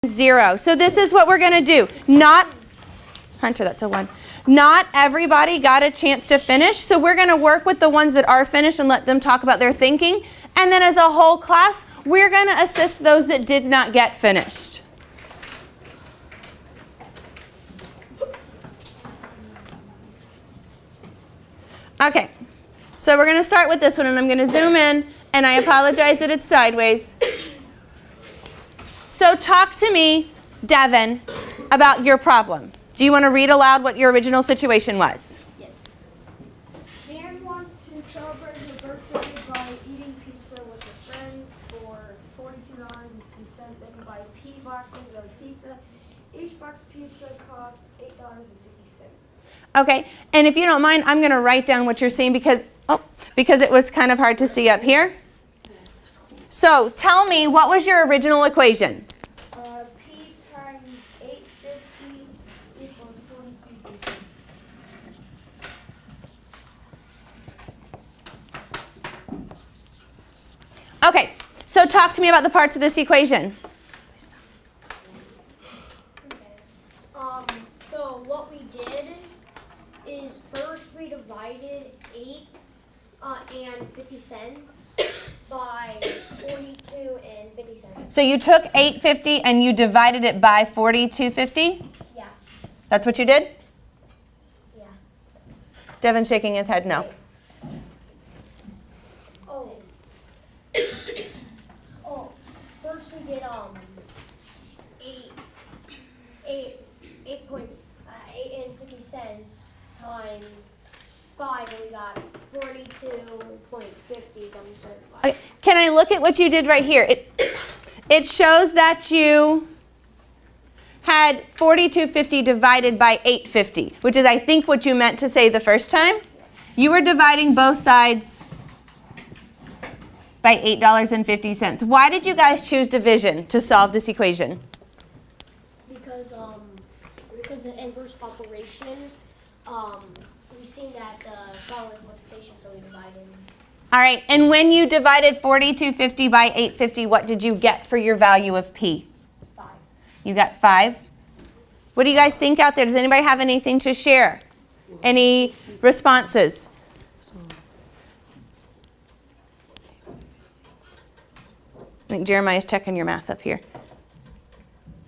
0. So this is what we're going to do. Hunter, that's a 1. Not everybody got a chance to finish, so we're going to work with the ones that are finished and let them talk about their thinking. And then as a whole class, we're going to assist those that did not get finished. Okay, so we're going to start with this one, and I'm going to zoom in, and I apologize that it's sideways. So talk to me, Devin, about your problem. Do you want to read aloud what your original situation was? Yes. Dan wants to celebrate her birthday by eating pizza with her friends for $42.50. They can buy P boxes of pizza. Each box of pizza costs $8.50. Okay, and if you don't mind, I'm going to write down what you're seeing because it was kind of hard to see up here. So tell me, what was your original equation? P times 850 equals 4250. Okay, so talk to me about the parts of this equation. So what we did is first we divided 8 and 50 cents by 42 and 50 cents. So you took 850 and you divided it by 4250? Yeah. That's what you did? Yeah. Devin's shaking his head no. Oh. First we did 8 and 50 cents times 5, and we got 42.50 from certified. Okay, can I look at what you did right here? It shows that you had 4250 divided by 850, which is I think what you meant to say the first time. You were dividing both sides by $8.50. Why did you guys choose division to solve this equation? Because the inverse operation, we seen that the problem is multiplication, so we divided. All right, and when you divided 4250 by 850, what did you get for your value of P? 5. You got 5. What do you guys think out there? Does anybody have anything to share? Any responses? I think Jeremiah's checking your math up here.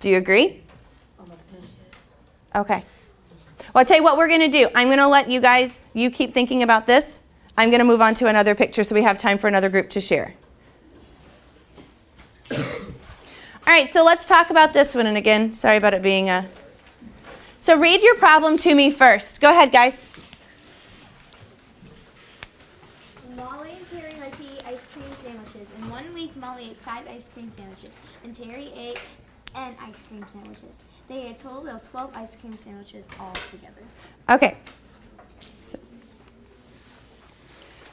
Do you agree? Okay. Well, I'll tell you what we're going to do. I'm going to let you keep thinking about this. I'm going to move on to another picture so we have time for another group to share. All right, so let's talk about this one. And again, sorry about it being a... So read your problem to me first. Go ahead, guys. Molly and Terry like to eat ice cream sandwiches. In 1 week, Molly ate 5 ice cream sandwiches, and Terry ate 10 ice cream sandwiches. They ate a total of 12 ice cream sandwiches all together. Okay.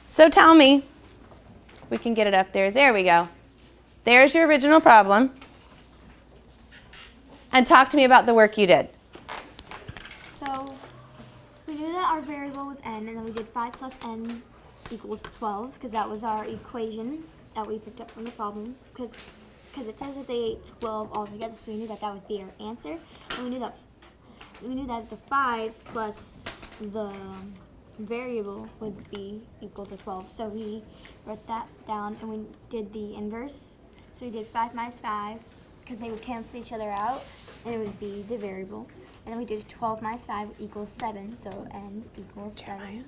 So tell me, we can get it up there. There we go. There's your original problem. And talk to me about the work you did. So we knew that our variable was n, and then we did 5 plus n equals 12, because that was our equation that we picked up from the problem. Because it says that they ate 12 altogether, so we knew that that would be our answer. And we knew that the 5 plus the variable would be equal to 12. So we wrote that down, and we did the inverse. So we did 5 minus 5, because they would cancel each other out, and it would be the variable. And then we did 12 minus 5 equals 7, so n equals 7. And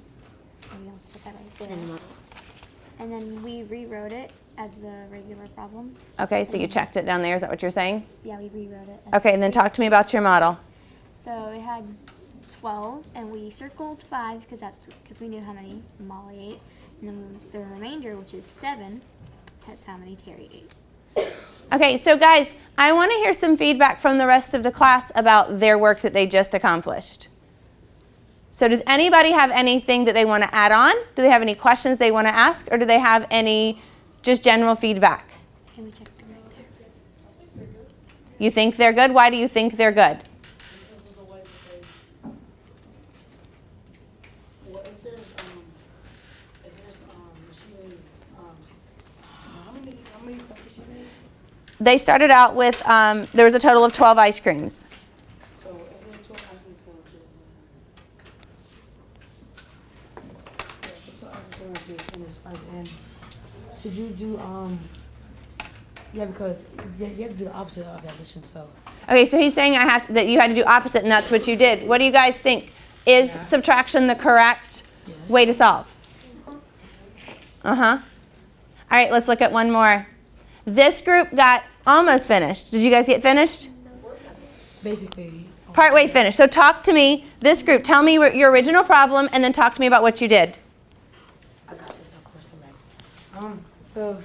we also put that right there. And then we rewrote it as the regular problem. Okay, so you checked it down there. Is that what you're saying? Yeah, we rewrote it. Okay, and then talk to me about your model. So it had 12, and we circled 5 because we knew how many Molly ate. And then the remainder, which is 7, has how many Terry ate. Okay, so guys, I want to hear some feedback from the rest of the class about their work that they just accomplished. So does anybody have anything that they want to add on? Do they have any questions they want to ask? Or do they have any just general feedback? Can we check the right there? You think they're good? Why do you think they're good? They started out with, there was a total of 12 ice creams. So if there's 12 ice cream sandwiches, and should you do yeah, because you have to do the opposite of that addition. So Okay, so he's saying that you had to do opposite, and that's what you did. What do you guys think? Is subtraction the correct way to solve? Uh-huh. All right, let's look at one more. This group got almost finished. Did you guys get finished? basically, Partway finished. So talk to me, this group, tell me your original problem, and then talk to me about what you did. I got this, of course. So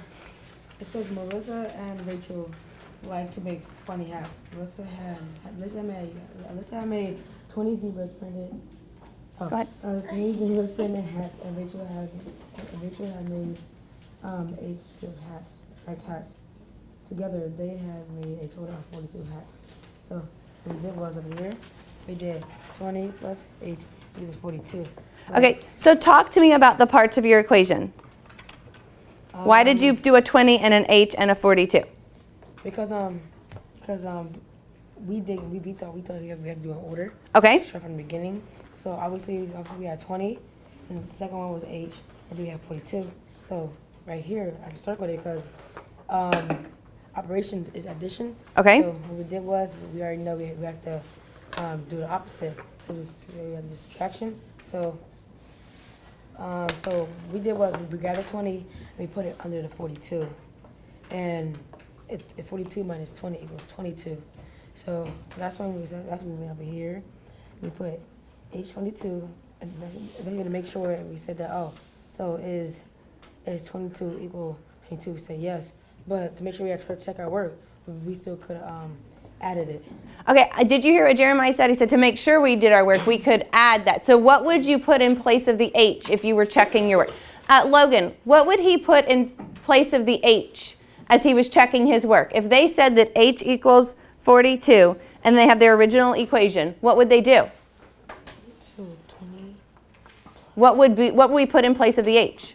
it says Melissa and Rachel like to make funny hats. Melissa made 20 zebras printed. Go ahead. 20 zebras printed hats, and Rachel had made 8 striped hats. Together, they had made a total of 42 hats. So what we did was over here, we did 20 plus 8 equals 42. Okay, so talk to me about the parts of your equation. Why did you do a 20 and an 8 and a 42? Because we thought we had to do an order. Okay. Start from the beginning. So obviously we had 20, and the second one was 8, and then we had 42. So right here I circled it because operations is addition. Okay. So what we did was we already know we have to do the opposite. So we have the subtraction. So we did was we grabbed the 20 and we put it under the 42, and 42 minus 20 equals 22. So that's when we went over here. We put H22, and then we're gonna make sure we said that. Oh, so is 22 equal 22? We said yes, but to make sure we have to check our work, we still could added it. Okay, did you hear what Jeremiah said? He said to make sure we did our work, we could add that. So what would you put in place of the H if you were checking your work? Logan, what would he put in place of the H as he was checking his work? If they said that H equals 42 and they have their original equation, what would they do? So 20. What would we put in place of the H?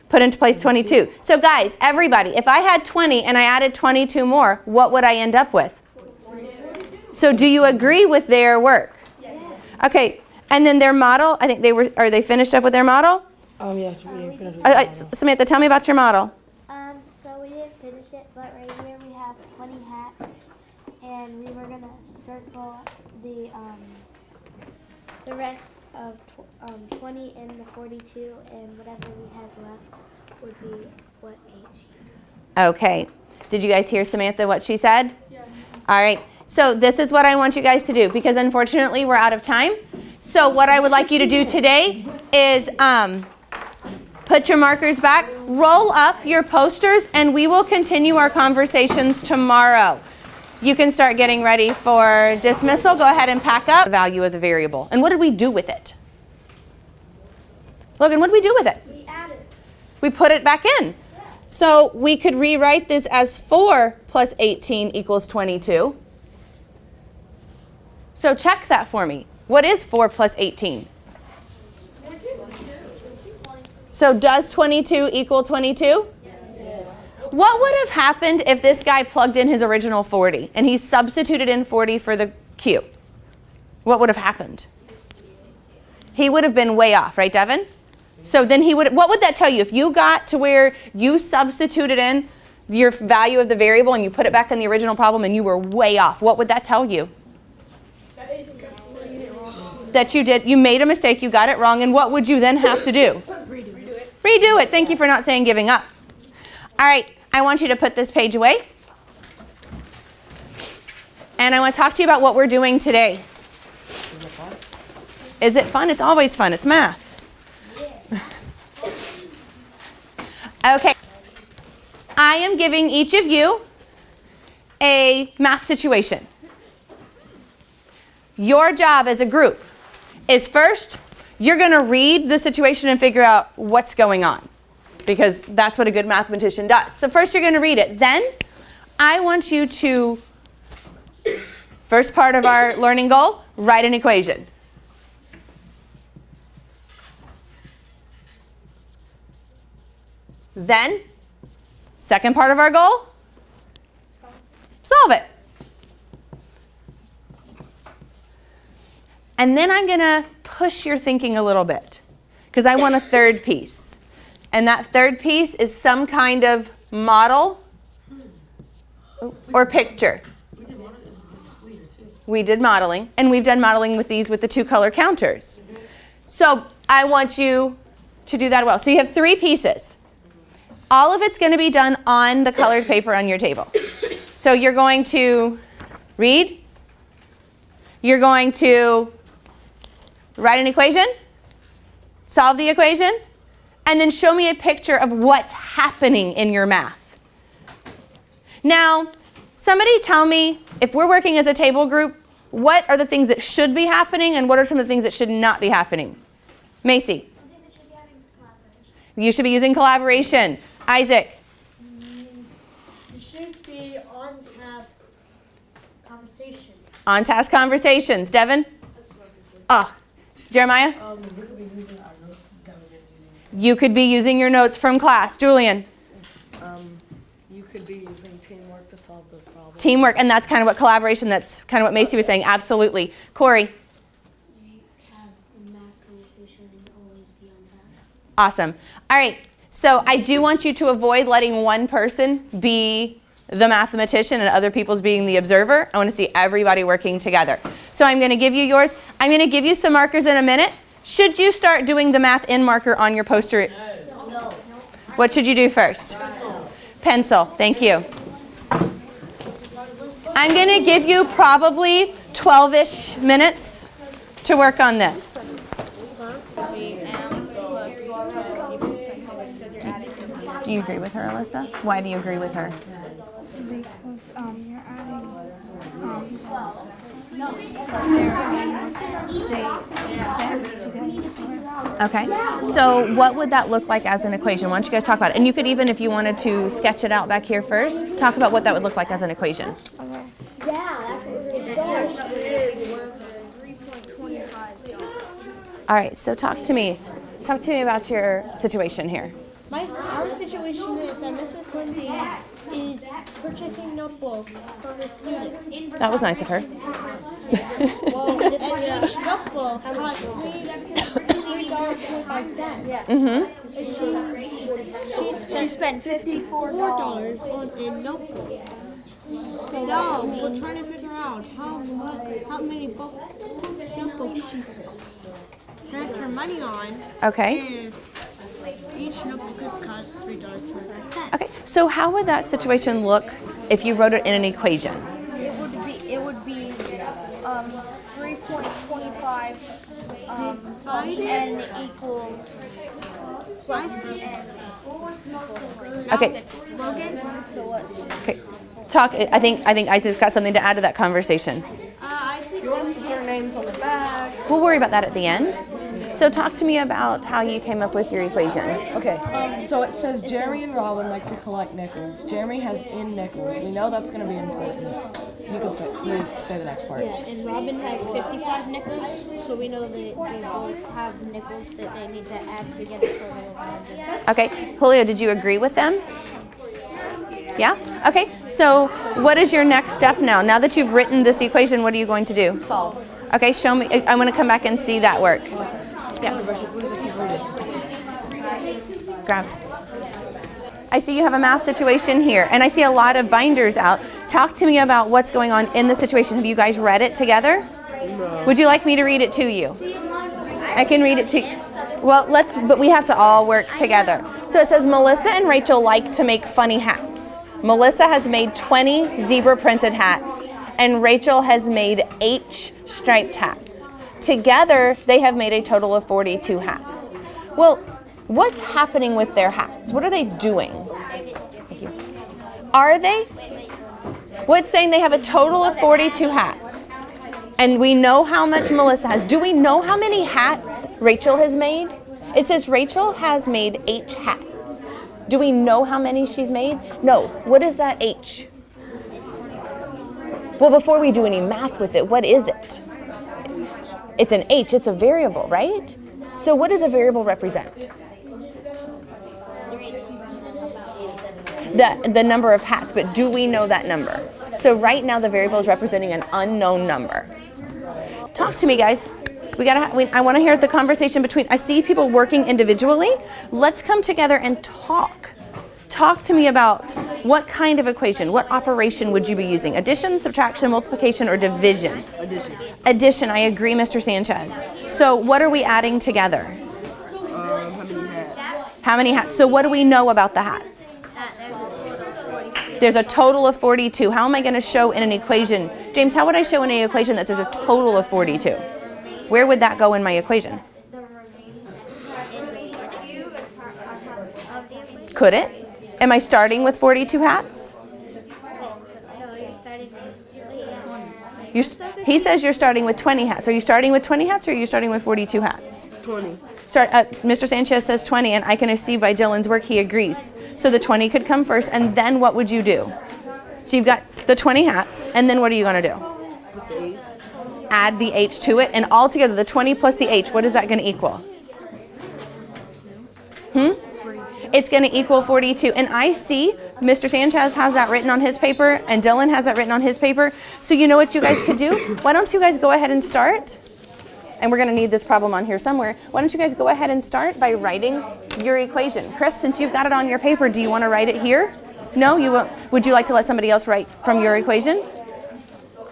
Put into place 22. So guys, everybody, if I had 20 and I added 22 more, what would I end up with? 42. So do you agree with their work? Yes. Okay, and then their model, I think are they finished up with their model? Yes, we didn't finish with the model. Samantha, tell me about your model. So we didn't finish it, but right here we have 20 hats, and we were gonna circle the rest of 20 and the 42, and whatever we had left would be what H. Okay. Did you guys hear Samantha what she said? Yeah. All right. So this is what I want you guys to do, because unfortunately we're out of time. So what I would like you to do today is put your markers back, roll up your posters, and we will continue our conversations tomorrow. You can start getting ready for dismissal. Go ahead and pack up the value of the variable. And what did we do with it? Logan, what did we do with it? We added. We put it back in. Yeah. So we could rewrite this as 4 plus 18 equals 22. So check that for me. What is 4 plus 18? 22. So does 22 equal 22? Yes. What would have happened if this guy plugged in his original 40 and he substituted in 40 for the Q? What would have happened? He would have been way off, right, Devin? So then what would that tell you? If you got to where you substituted in your value of the variable and you put it back in the original problem and you were way off, what would that tell you? That you made a mistake, you got it wrong, and what would you then have to do? Redo it. Redo it. Thank you for not saying giving up. All right, I want you to put this page away. And I want to talk to you about what we're doing today. Is it fun? It's always fun. It's math. Okay. I am giving each of you a math situation. Your job as a group is first, you're going to read the situation and figure out what's going on, because that's what a good mathematician does. So first you're going to read it. Then I want you to, first part of our learning goal, write an equation. Then, second part of our goal, Solve it. And then I'm going to push your thinking a little bit because I want a third piece. And that third piece is some kind of model or picture. We did modeling, and we've done modeling with these with the 2-color counters. So I want you to do that well. So you have 3 pieces. All of it's going to be done on the colored paper on your table. So you're going to read. You're going to write an equation, solve the equation, and then show me a picture of what's happening in your math. Now, somebody tell me, if we're working as a table group, what are the things that should be happening and what are some of the things that should not be happening? Macy. I think they should be having collaboration. You should be using collaboration. Isaac. It should be on-task conversation. On-task conversations. Devin? Jeremiah? We could be using our notes that we've been using. You could be using your notes from class. Julian? You could be using teamwork to solve the problem. Teamwork, and that's kind of what collaboration, that's kind of what Macy was saying. Absolutely. Corey? Have a math conversation and always be on task. Awesome. All right. So I do want you to avoid letting one person be the mathematician and other people's being the observer. I want to see everybody working together. So I'm going to give you yours. I'm going to give you some markers in a minute. Should you start doing the math in marker on your poster? No. What should you do first? Pencil. Thank you. I'm going to give you probably 12-ish minutes to work on this. Do you agree with her, Alyssa? Why do you agree with her? Because you're adding Okay. So what would that look like as an equation? Why don't you guys talk about it? And you could even, if you wanted to sketch it out back here first, talk about what that would look like as an equation. Yeah, that's what we're going to say. All right. So talk to me. Talk to me about your situation here. Our situation is that Mrs. Lindsay is purchasing notebooks for her students. That was nice of her. And each notebook costs $3.25. Mm-hmm. She spent $54 in notebooks. So we're trying to figure out how many notebooks she spent her money on. Okay. If each notebook could cost $3.25. Okay. So how would that situation look if you wrote it in an equation? it would be 3.25 n equals 5%. Okay. Okay. Talk. I think Isaac's got something to add to that conversation. I think You want us to put our names on the back? We'll worry about that at the end. So talk to me about how you came up with your equation. Okay, so it says Jeremy and Robin like to collect nickels. Jeremy has in nickels. We know that's going to be important. You can say the next part. Yeah, and Robin has 55 nickels, so we know that they both have nickels that they need to add together for their round. Okay. Julio, did you agree with them? Yeah? Okay. So what is your next step now? Now that you've written this equation, what are you going to do? Solve. Okay, show me. I'm going to come back and see that work. Yeah. Grab. I see you have a math situation here, and I see a lot of binders out. Talk to me about what's going on in the situation. Have you guys read it together? No. Would you like me to read it to you? I can read it to you. Well, but we have to all work together. So it says, Melissa and Rachel like to make funny hats. Melissa has made 20 zebra printed hats, and Rachel has made H striped hats. Together, they have made a total of 42 hats. Well, what's happening with their hats? What are they doing? Thank you. Are they? Well, it's saying they have a total of 42 hats. And we know how much Melissa has. Do we know how many hats Rachel has made? It says Rachel has made H hats. Do we know how many she's made? No. What is that H? Well, before we do any math with it, what is it? It's an H. It's a variable, right? So what does a variable represent? The number of hats, but do we know that number? So right now the variable is representing an unknown number. Talk to me, guys. I want to hear the conversation between, I see people working individually. Let's come together and talk. Talk to me about what kind of equation, what operation would you be using? Addition, subtraction, multiplication, or division? Addition. Addition, I agree, Mr. Sanchez. So what are we adding together? How many hats? How many hats? So what do we know about the hats? There's a total of 42. How am I going to show in an equation? James, how would I show in an equation that there's a total of 42? Where would that go in my equation? Could it? Am I starting with 42 hats? He says you're starting with 20 hats. Are you starting with 20 hats or are you starting with 42 hats? 20. Mr. Sanchez says 20, and I can see by Dylan's work he agrees. So the 20 could come first, and then what would you do? So you've got the 20 hats, and then what are you going to do? With the 8. Add the h to it, and altogether the 20 plus the h, what is that going to equal? It's going to equal 42. And I see Mr. Sanchez has that written on his paper, and Dylan has that written on his paper. So you know what you guys could do? Why don't you guys go ahead and start? And we're going to need this problem on here somewhere. Why don't you guys go ahead and start by writing your equation? Chris, since you've got it on your paper, do you want to write it here? No, you won't. Would you like to let somebody else write from your equation?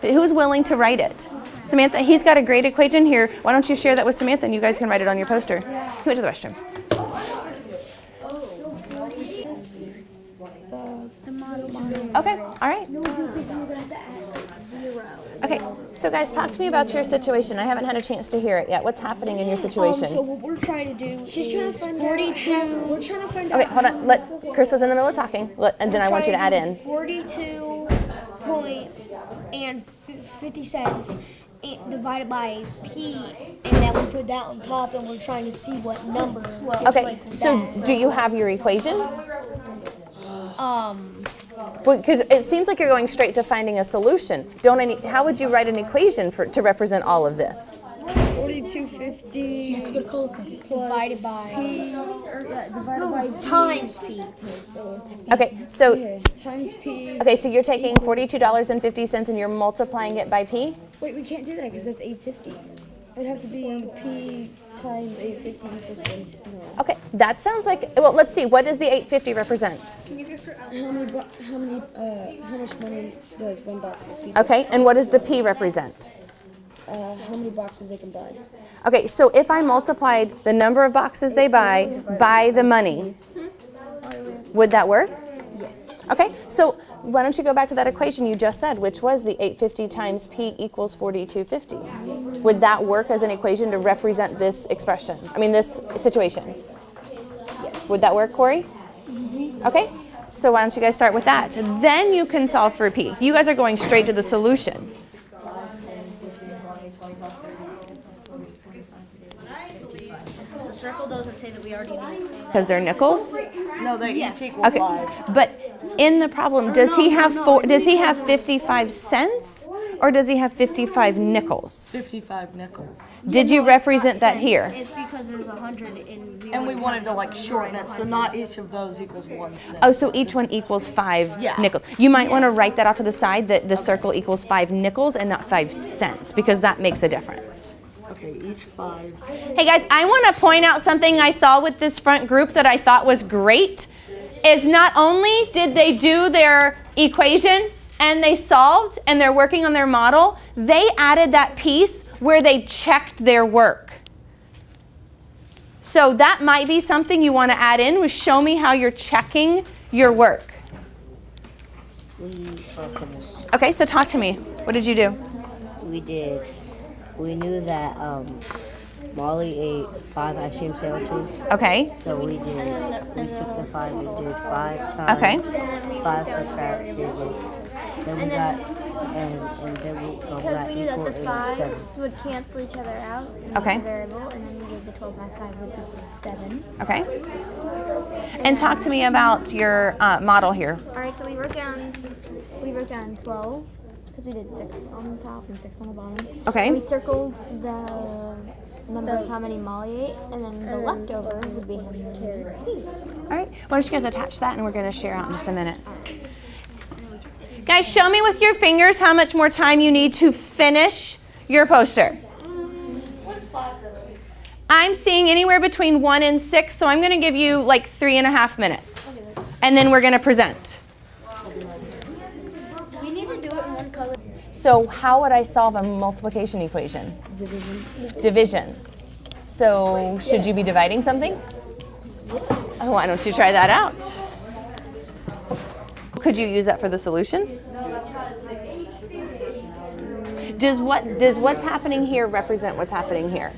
Who's willing to write it? Samantha, he's got a great equation here. Why don't you share that with Samantha and you guys can write it on your poster. He went to the restroom. Okay, all right. Okay, so guys, talk to me about your situation. I haven't had a chance to hear it yet. What's happening in your situation? So what we're trying to do, she's trying to find 42. We're trying to find Okay, hold on. Chris was in the middle of talking, and then I want you to add in. 42 point and 50 cents divided by p, and then we put that on top, and we're trying to see what number. Okay, so do you have your equation? Because it seems like you're going straight to finding a solution. How would you write an equation to represent all of this? 4250 divided by p, divided by times p. Okay, so Times p. okay, so you're taking $42.50 and you're multiplying it by p? Wait, we can't do that because that's 850. It'd have to be p times 850 equals 42. No. Okay, that sounds like, well, let's see. What does the 850 represent? How much money does one box of pizza? Okay, and what does the p represent? How many boxes they can buy? Okay, so if I multiplied the number of boxes they buy by the money, would that work? Yes. Okay, so why don't you go back to that equation you just said, which was the 850 times p equals 4250. Would that work as an equation to represent this expression? I mean, this situation? Yes. Would that work, Corey? Okay, so why don't you guys start with that? Then you can solve for p. You guys are going straight to the solution. So circle those and say that we already know. Because they're nickels? No, they each equal Okay, 5. but in the problem, does he have 55 cents or does he have 55 nickels? 55 nickels. Did you represent that here? It's because there's 100 in. And we wanted to like shorten it, so not each of those equals 1 cent. Oh, so each one equals 5 nickels. You might want to write that out to the side that the circle equals 5 nickels and not 5 cents because that makes a difference. Okay, each 5. Hey guys, I want to point out something I saw with this front group that I thought was great. Is not only did they do their equation and they solved and they're working on their model, they added that piece where they checked their work. So that might be something you want to add in, was show me how you're checking your work. Okay, so talk to me. What did you do? We knew that Molly ate 5 ice cream sandwiches. Okay. So we took the 5 and did 5 times. Okay. 5 subtracted. Then we got, and then we Because we knew that the got 7. 5s would cancel each other out. Okay. The variable, and then we did the 12 minus 5 would equal 7. Okay. And talk to me about your model here. All right, so we wrote down 12 because we did 6 on the top and 6 on the bottom. Okay. And we circled the number of how many Molly ate, and then the leftover would be how many All right. Why don't you guys attach that and we're going to share out in just a minute. Guys, show me with your fingers how much more time you need to finish your poster. I'm seeing anywhere between 1 and 6, so I'm going to give you like 3.5 minutes. And then we're going to present. We need to do it in one color. So how would I solve a multiplication equation? Division. So should you be dividing something? Oh, why don't you try that out? Could you use that for the solution? Does what's happening here represent what's happening here?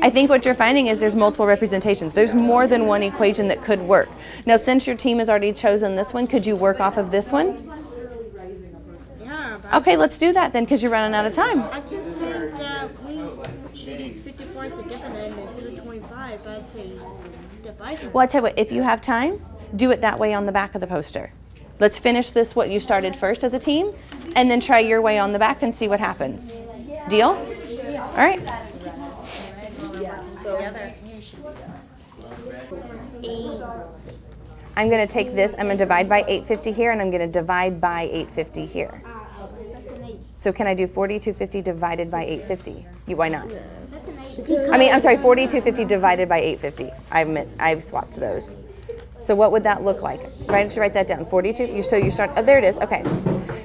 I think what you're finding is there's multiple representations. There's more than one equation that could work. Now, since your team has already chosen this one, could you work off of this one? Yeah, but Okay, let's do that then, because you're running out of time. I just think that we should use 54 as a dividend and put a 25 as a divisor. Well, I tell you what, if you have time, do it that way on the back of the poster. Let's finish this, what you started first as a team, and then try your way on the back and see what happens. Deal? All right. I'm going to take this, I'm going to divide by 850 here, and I'm going to divide by 850 here. So can I do 4250 divided by 850? Why not? I'm sorry, 4250 divided by 850. I've swapped those. So what would that look like? Write that down. 42. So you start. Oh, there it is. Okay.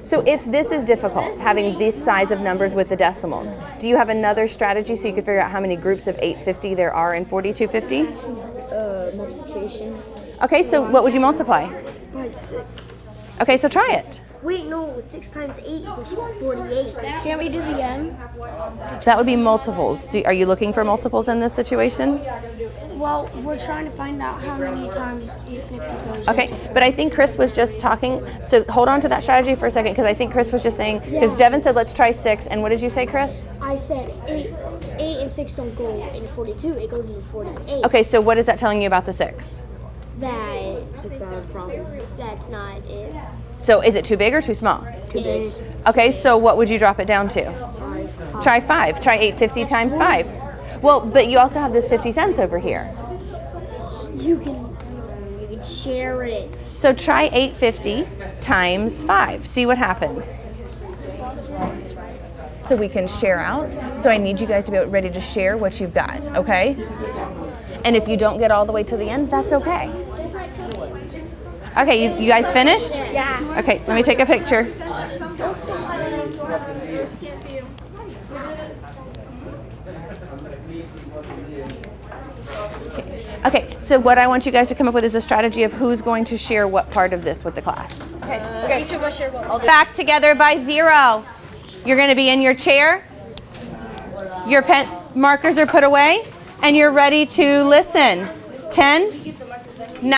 So if this is difficult, having this size of numbers with the decimals, do you have another strategy so you can figure out how many groups of 850 there are in 4250? Multiplication. Okay. So what would you multiply? By 6. Okay. So try it. Wait, no. 6 times 8 equals 48. Can't we do the M? That would be multiples. Are you looking for multiples in this situation? Well, we're trying to find out how many times 850 goes. Okay, but I think Chris was just talking, so hold on to that strategy for a second, because I think Chris was just saying, because Devin said let's try 6, and what did you say, Chris? I said 8 and 6 don't go in 42, it goes in 48. Okay, so what is that telling you about the 6? That it's not a problem. That's not it. So is it too big or too small? Too big. Okay, so what would you drop it down to? 5. Try 5. Try 850 times 5. Well, but you also have this 50 cents over here. You can share it. So try 850 times 5. See what happens. So we can share out. So I need you guys to be ready to share what you've got, okay? And if you don't get all the way to the end, that's okay. Okay, you guys finished? Yeah. Okay, let me take a picture. Okay, so what I want you guys to come up with is a strategy of who's going to share what part of this with the class. Okay. Each of us share one. Back together by 0. You're going to be in your chair. Your pen markers are put away, and you're ready to listen. 10,